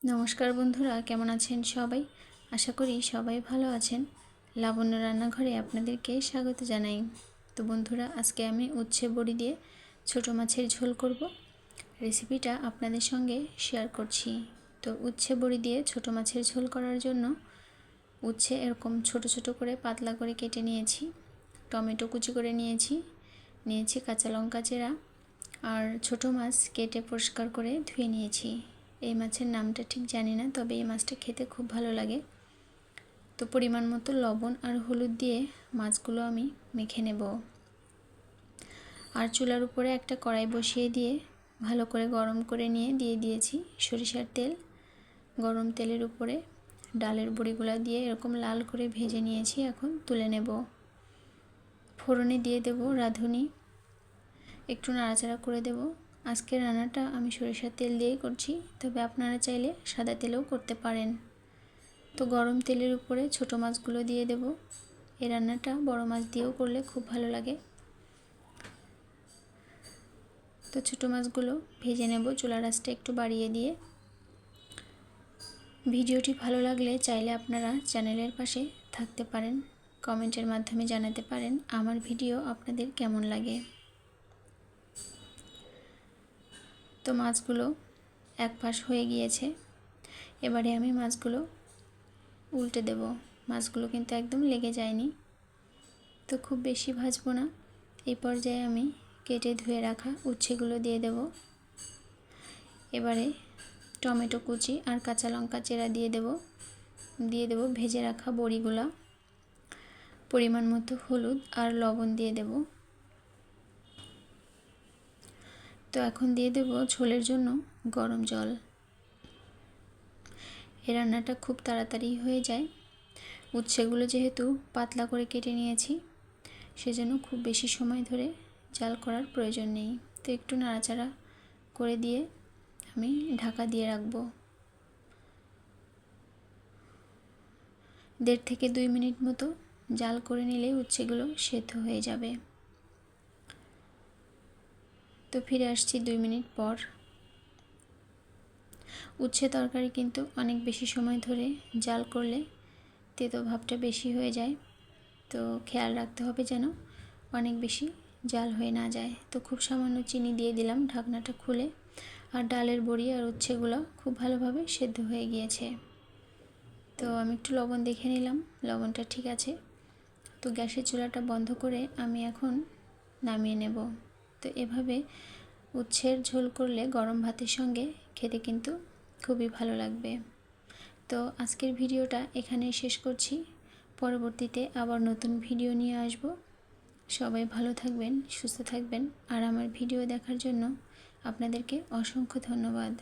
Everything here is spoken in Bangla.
নমস্কার বন্ধুরা, কেমন আছেন সবাই? আশা করি সবাই ভালো আছেন। লাবণ্য রান্নাঘরে আপনাদেরকে স্বাগত জানাই। তো বন্ধুরা, আজকে আমি উচ্ছে বড়ি দিয়ে ছোট মাছের ঝোল করব। রেসিপিটা আপনাদের সঙ্গে শেয়ার করছি। তো উচ্ছে বড়ি দিয়ে ছোট মাছের ঝোল করার জন্য উচ্ছে এরকম ছোট ছোট করে পাতলা করে কেটে নিয়েছি, টমেটো কুচি করে নিয়েছি কাঁচা লঙ্কা চেরা, আর ছোট মাছ কেটে পরিষ্কার করে ধুয়ে নিয়েছি। এই মাছের নামটা ঠিক জানি না, তবে এই মাছটা খেতে খুব ভালো লাগে। তো পরিমাণ মতো লবণ আর হলুদ দিয়ে মাছগুলো আমি মেখে নেব। আর চুলার উপরে একটা কড়াই বসিয়ে দিয়ে ভালো করে গরম করে নিয়ে দিয়ে দিয়েছি সরিষার তেল। গরম তেলের উপরে ডালের বড়িগুলো দিয়ে এরকম লাল করে ভেজে নিয়েছি, এখন তুলে নেব। ফোড়নে দিয়ে দেব রাঁধুনি, একটু নাড়াচাড়া করে দেব। আজকের রান্নাটা আমি সরিষার তেল দিয়েই করছি, তবে আপনারা চাইলে সাদা তেলেও করতে পারেন। তো গরম তেলের উপরে ছোট মাছগুলো দিয়ে দেব। এই রান্নাটা বড় মাছ দিয়েও করলে খুব ভালো লাগে। তো ছোট মাছগুলো ভেজে নেব চুলার আঁচটা একটু বাড়িয়ে দিয়ে। ভিডিওটি ভালো লাগলে চাইলে আপনারা চ্যানেলের পাশে থাকতে পারেন, কমেন্টের মাধ্যমে জানাতে পারেন আমার ভিডিও আপনাদের কেমন লাগে। তো মাছগুলো এক পাশ হয়ে গিয়েছে, এবারে আমি মাছগুলো উল্টে দেব। মাছগুলো কিন্তু একদম লেগে যায়নি, তো খুব বেশি ভাজবো না। এই পর্যায়ে আমি কেটে ধুয়ে রাখা উচ্ছেগুলো দিয়ে দেব। এবারে টমেটো কুচি আর কাঁচা লঙ্কা চেরা দিয়ে দেব ভেজে রাখা বড়িগুলো, পরিমাণ মতো হলুদ আর লবণ দিয়ে দেব। তো এখন দিয়ে দেব ঝোলের জন্য গরম জল। এই রান্নাটা খুব তাড়াতাড়ি হয়ে যায়। উচ্ছেগুলো যেহেতু পাতলা করে কেটে নিয়েছি, সেজন্য খুব বেশি সময় ধরে জাল করার প্রয়োজন নেই। তো একটু নাড়াচাড়া করে দিয়ে আমি ঢাকা দিয়ে রাখবো। 1.5 থেকে 2 মিনিট মতো জাল করে নিলেই উচ্ছেগুলো সেদ্ধ হয়ে যাবে। তো ফিরে আসছি 2 মিনিট পর। উচ্ছে তরকারি কিন্তু অনেক বেশি সময় ধরে জাল করলে তেতো ভাবটা বেশি হয়ে যায়, তো খেয়াল রাখতে হবে যেন অনেক বেশি জাল হয়ে না যায়। তো খুব সামান্য চিনি দিয়ে দিলাম ঢাকনাটা খুলে, আর ডালের বড়ি আর উচ্ছেগুলো খুব ভালোভাবে সেদ্ধ হয়ে গিয়েছে। তো আমি একটু লবণ দেখে নিলাম, লবণটা ঠিক আছে। তো গ্যাসের চুলাটা বন্ধ করে আমি এখন নামিয়ে নেব। তো এভাবে উচ্ছের ঝোল করলে গরম ভাতের সঙ্গে খেতে কিন্তু খুবই ভালো লাগবে। তো আজকের ভিডিওটা এখানেই শেষ করছি। পরবর্তীতে আবার নতুন ভিডিও নিয়ে আসব। সবাই ভালো থাকবেন, সুস্থ থাকবেন, আর আমার ভিডিও দেখার জন্য আপনাদেরকে অসংখ্য ধন্যবাদ।